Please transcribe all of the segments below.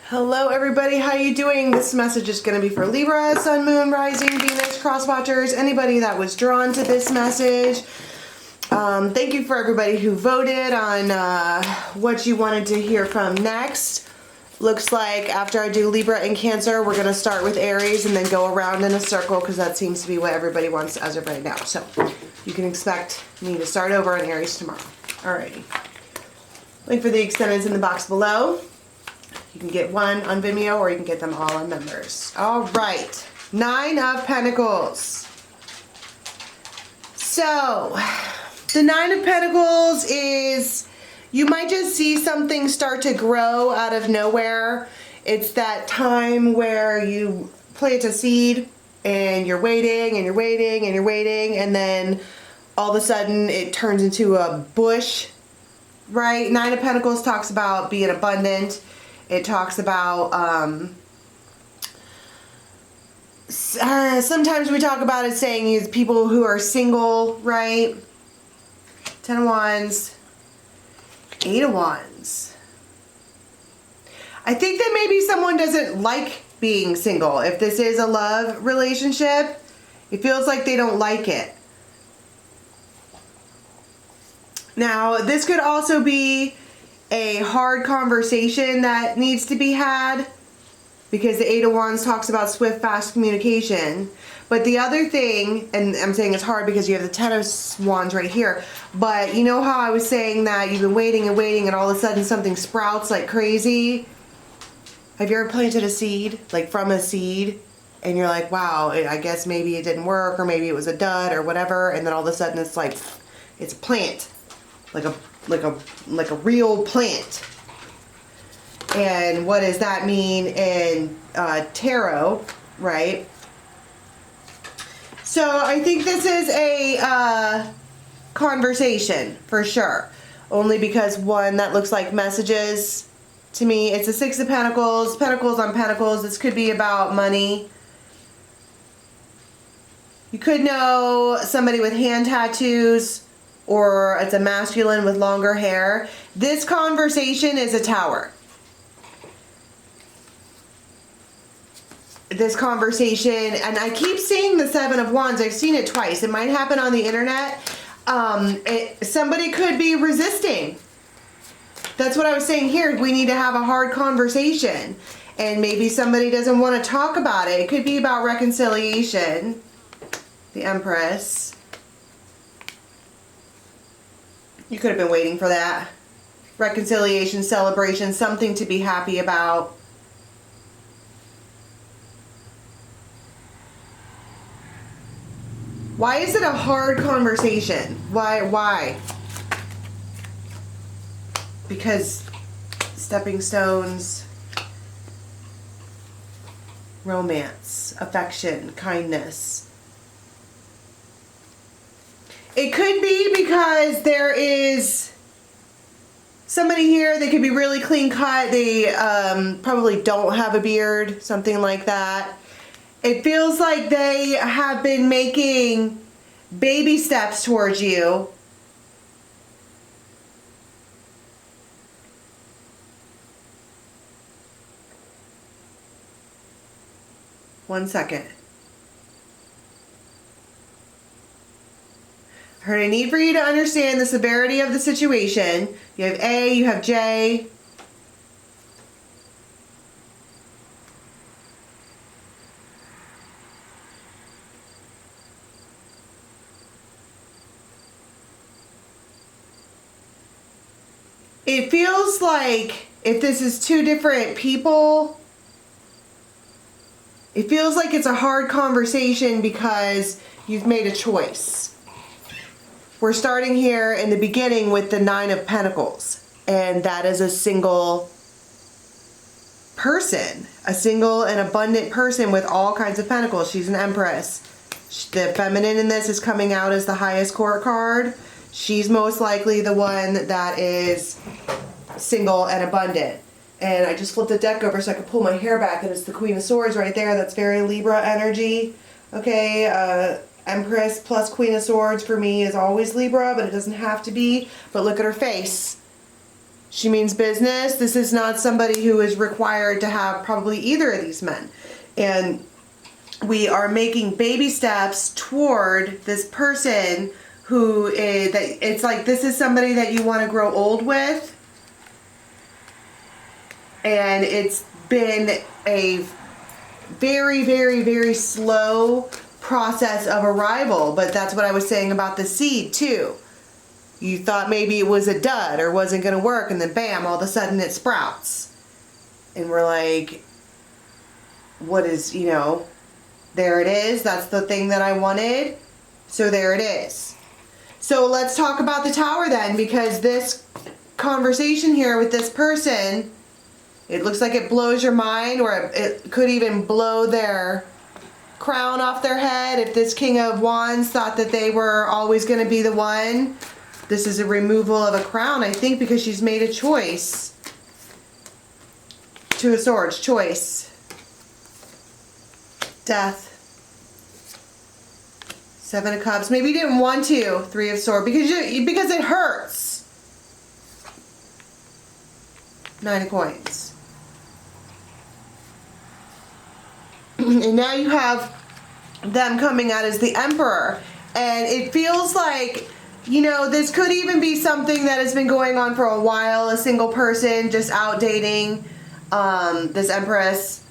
Hello everybody, how you doing? This message is going to be for Libra, Sun, Moon, Rising, Venus, Cross-Watchers, anybody that was drawn to this message. Thank you for everybody who voted on what you wanted to hear from next. Looks like after I do Libra and Cancer, we're going to start with Aries and then go around in a circle because that seems to be what everybody wants as of right now. So you can expect me to start over on Aries tomorrow. Alrighty. Link for the extended is in the box below. You can get one on Vimeo or you can get them all on members. All right, 9 of Pentacles. So, the 9 of Pentacles is, you might just see something start to grow out of nowhere. It's that time where you plant a seed and you're waiting and you're waiting and you're waiting and then all of a sudden it turns into a bush, right? 9 of Pentacles talks about being abundant. It talks about, sometimes we talk about it saying is people who are single, right? 10 of Wands, 8 of Wands. I think that maybe someone doesn't like being single. If this is a love relationship, it feels like they don't like it. Now, this could also be a hard conversation that needs to be had because the 8 of Wands talks about swift, fast communication. But the other thing, and I'm saying it's hard because you have the 10 of Wands right here, but you know how I was saying that you've been waiting and waiting and all of a sudden something sprouts like crazy? Have you ever planted a seed, like from a seed, and you're like, wow, I guess maybe it didn't work or maybe it was a dud or whatever, and then all of a sudden it's like, it's a plant, like a real plant. And what does that mean in tarot, right? So I think this is a conversation for sure. Only because one, that looks like messages to me. It's a 6 of Pentacles, Pentacles on Pentacles. This could be about money. You could know somebody with hand tattoos, or it's a masculine with longer hair. This conversation is a Tower. This conversation, and I keep seeing the 7 of Wands. I've seen it twice. It might happen on the internet. Somebody could be resisting. That's what I was saying here. We need to have a hard conversation. And maybe somebody doesn't want to talk about it. It could be about reconciliation. The Empress. You could have been waiting for that. Reconciliation, celebration, something to be happy about. Why is it a hard conversation? Why? Because stepping stones, romance, affection, kindness. It could be because there is somebody here, they could be really clean cut, they probably don't have a beard, something like that. It feels like they have been making baby steps towards you. One second. I heard I need for you to understand the severity of the situation. You have A, you have J. It feels like if this is 2 different people, it feels like it's a hard conversation because you've made a choice. We're starting here in the beginning with the 9 of Pentacles, and that is a single person, a single and abundant person with all kinds of pentacles. She's an Empress. The feminine in this is coming out as the highest court card. She's most likely the one that is single and abundant. And I just flipped the deck over so I could pull my hair back, and it's the Queen of Swords right there. That's very Libra energy. Okay, Empress plus Queen of Swords for me is always Libra, but it doesn't have to be. But look at her face. She means business. This is not somebody who is required to have probably either of these men. And we are making baby steps toward this person who is, that it's like this is somebody that you want to grow old with. And it's been a very, very, very slow process of arrival. But that's what I was saying about the seed too. You thought maybe it was a dud or wasn't going to work, and then bam, all of a sudden it sprouts. And we're like, what is, you know, there it is. That's the thing that I wanted. So there it is. So let's talk about the Tower then, because this conversation here with this person, it looks like it blows your mind, or it could even blow their crown off their head. If this King of Wands thought that they were always going to be the one, this is a removal of a crown, I think, because she's made a choice. Two of Swords, choice. Death. Seven of Cups. Maybe you didn't want to. Three of Swords. Because it hurts. Nine of Coins. And now you have them coming out as the Emperor. And it feels like, you know, this could even be something that has been going on for a while. A single person just out dating this Empress.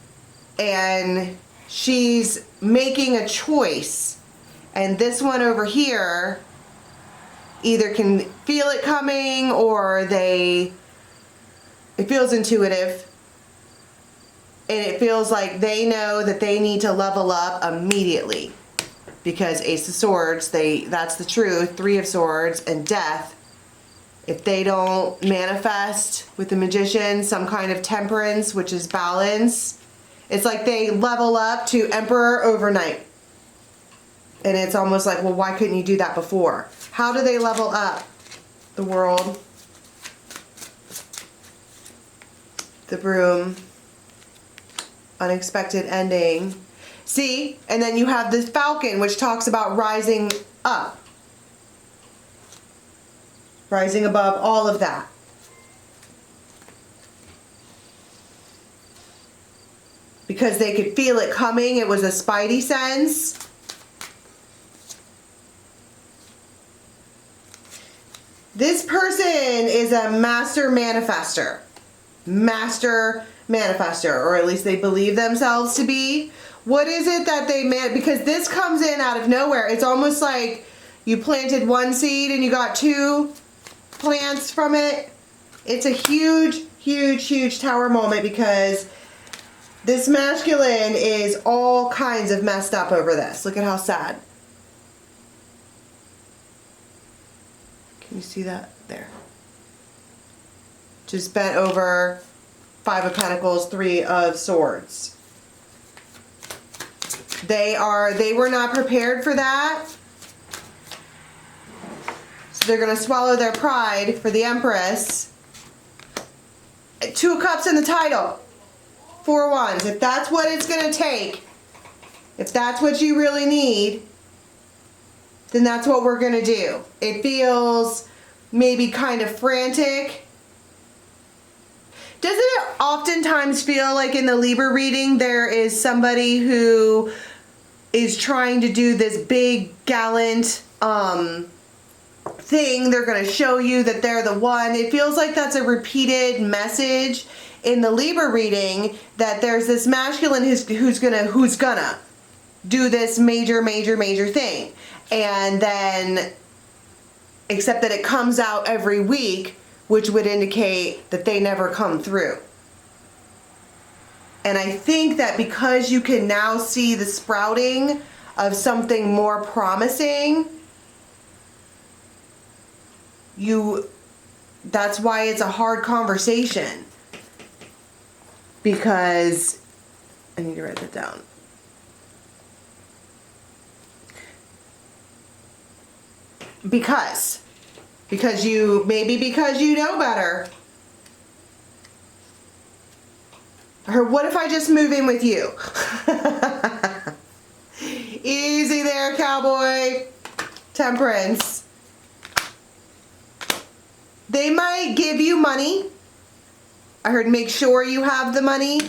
And she's making a choice. And this one over here either can feel it coming, or it feels intuitive. And it feels like they know that they need to level up immediately. Because Ace of Swords, that's the truth. Three of Swords and Death. If they don't manifest with the Magician some kind of temperance, which is balance, it's like they level up to Emperor overnight. And it's almost like, well, why couldn't you do that before? How do they level up? The World. The Broom. Unexpected ending. See? And then you have this Falcon, which talks about rising up. Rising above all of that. Because they could feel it coming. It was a spidey sense. This person is a master manifester. Master manifester, or at least they believe themselves to be. What is it that they because this comes in out of nowhere. It's almost like you planted one seed and you got two plants from it. It's a huge, huge, huge Tower moment, because this masculine is all kinds of messed up over this. Look at how sad. Can you see that? There. Just bent over. Five of Pentacles, Three of Swords. They were not prepared for that. So they're going to swallow their pride for the Empress. Two of Cups in the title. Four of Wands. If that's what it's going to take, if that's what you really need, then that's what we're going to do. It feels maybe kind of frantic. Doesn't it oftentimes feel like in the Libra reading there is somebody who is trying to do this big gallant thing? They're going to show you that they're the one. It feels like that's a repeated message in the Libra reading, that there's this masculine who's gonna do this major thing. And then, except that it comes out every week, which would indicate that they never come through. And I think that because you can now see the sprouting of something more promising, that's why it's a hard conversation. Because, I need to write that down. Because you know better. Or what if I just move in with you? Easy there, cowboy. Temperance. They might give you money. I heard make sure you have the money.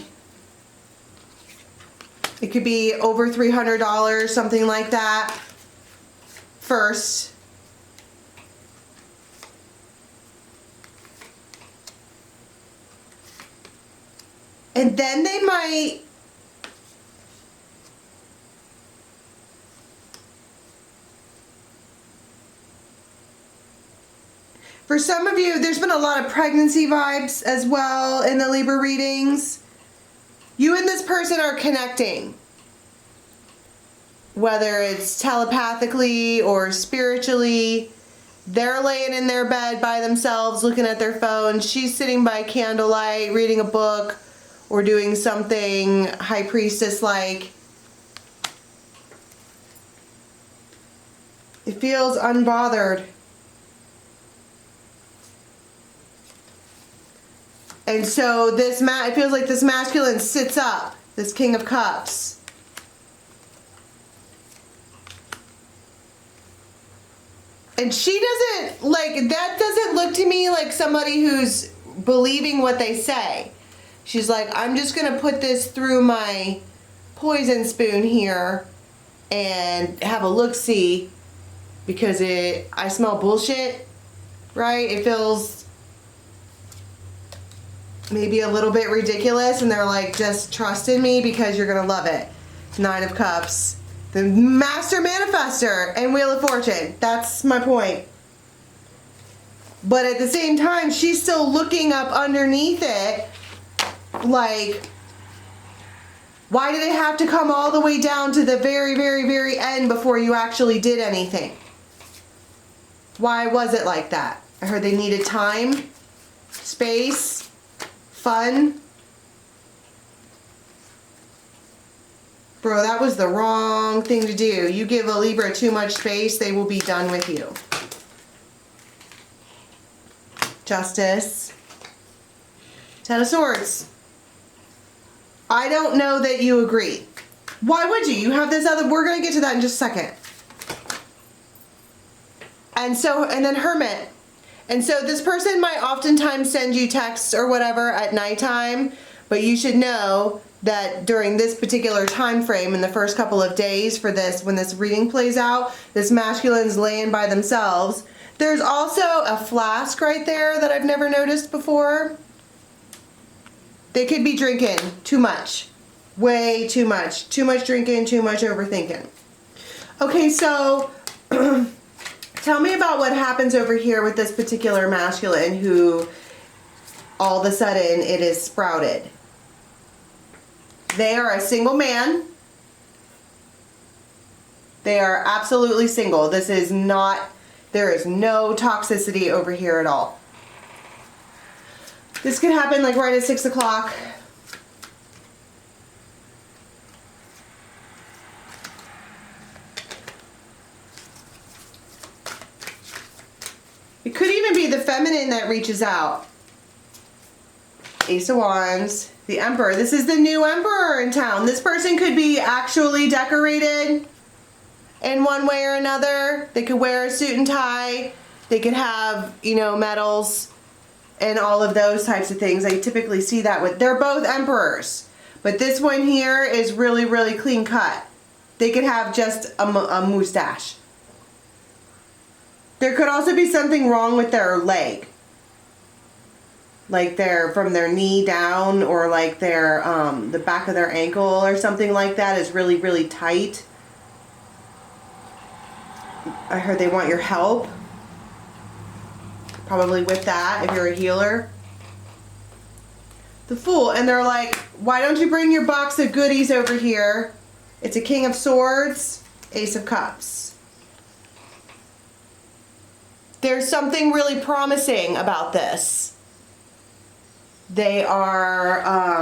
It could be over $300, something like that, first. And then they might for some of you, there's been a lot of pregnancy vibes as well in the Libra readings. You and this person are connecting. Whether it's telepathically or spiritually. They're laying in their bed by themselves looking at their phone. She's sitting by candlelight reading a book or doing something high priestess-like. It feels unbothered. And so this it feels like this masculine sits up, this King of Cups. And she doesn't, like, that doesn't look to me like somebody who's believing what they say. She's like, I'm just going to put this through my poison spoon here and have a look-see because I smell bullshit, right? It feels maybe a little bit ridiculous, and they're like, just trust in me because you're gonna love it. Nine of Cups, the Master Manifester, and Wheel of Fortune. That's my point. But at the same time, she's still looking up underneath it like, why did it have to come all the way down to the very, very, very end before you actually did anything? Why was it like that? I heard they needed time, space, fun. Bro, that was the wrong thing to do. You give a Libra too much space, they will be done with you. Justice. Ten of Swords. I don't know that you agree. Why would you? You have this other, we're going to get to that in just a second. And then Hermit. And so this person might oftentimes send you texts or whatever at nighttime, but you should know that during this particular time frame in the first couple of days for this, when this reading plays out, this masculine's laying by themselves. There's also a flask right there that I've never noticed before. They could be drinking too much. Way too much. Too much drinking, too much overthinking. Okay, so tell me about what happens over here with this particular masculine who all of a sudden it is sprouted. They are a single man. They are absolutely single. This is not, there is no toxicity over here at all. This could happen like right at 6 o'clock. It could even be the feminine that reaches out. Ace of Wands, the Emperor. This is the new Emperor in town. This person could be actually decorated in one way or another. They could wear a suit and tie. They could have, you know, medals and all of those types of things. I typically see that with, they're both emperors. But this one here is really, really clean cut. They could have just a mustache. There could also be something wrong with their leg. Like from their knee down, or like their, the back of their ankle or something like that is really, really tight. I heard they want your help. Probably with that, if you're a healer. The Fool, and they're like, why don't you bring your box of goodies over here? It's a King of Swords, Ace of Cups. There's something really promising about this. They are,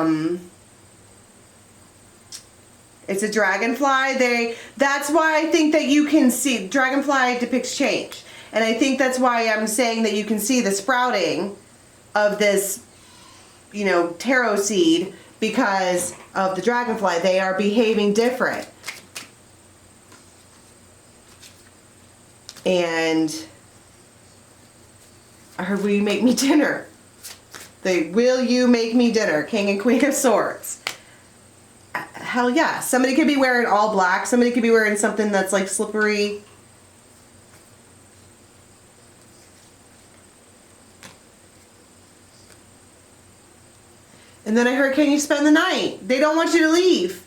it's a dragonfly. That's why I think that you can see, dragonfly depicts change. And I think that's why I'm saying that you can see the sprouting of this, you know, tarot seed because of the dragonfly. They are behaving different. And I heard, will you make me dinner? Will you make me dinner? King and Queen of Swords. Hell yeah. Somebody could be wearing all black. Somebody could be wearing something that's like slippery. And then I heard, can you spend the night? They don't want you to leave.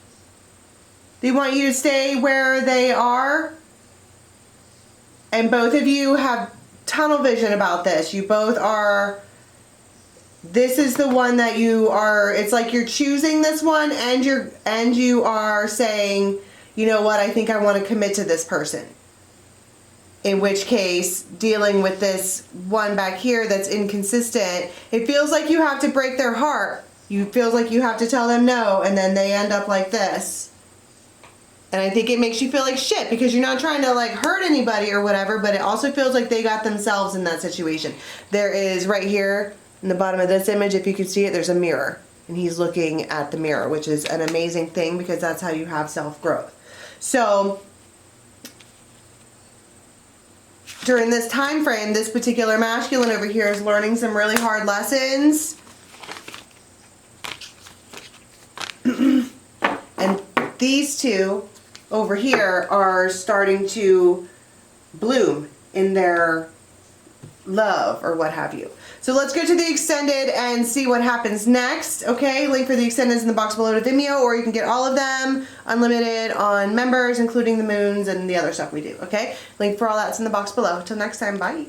They want you to stay where they are. And both of you have tunnel vision about this. You both are, this is the one that you are, it's like you're choosing this one and you are saying, you know what, I think I want to commit to this person. In which case, dealing with this one back here that's inconsistent, it feels like you have to break their heart. It feels like you have to tell them no, and then they end up like this. And I think it makes you feel like shit because you're not trying to like hurt anybody or whatever, but it also feels like they got themselves in that situation. There is right here in the bottom of this image, if you can see it, there's a mirror. And he's looking at the mirror, which is an amazing thing because that's how you have self-growth. So during this time frame, this particular masculine over here is learning some really hard lessons. And these two over here are starting to bloom in their love or what have you. So let's go to the extended and see what happens next. Okay, link for the extended is in the box below to Vimeo, or you can get all of them unlimited on members, including the moons and the other stuff we do. Okay, link for all that's in the box below. Till next time, bye.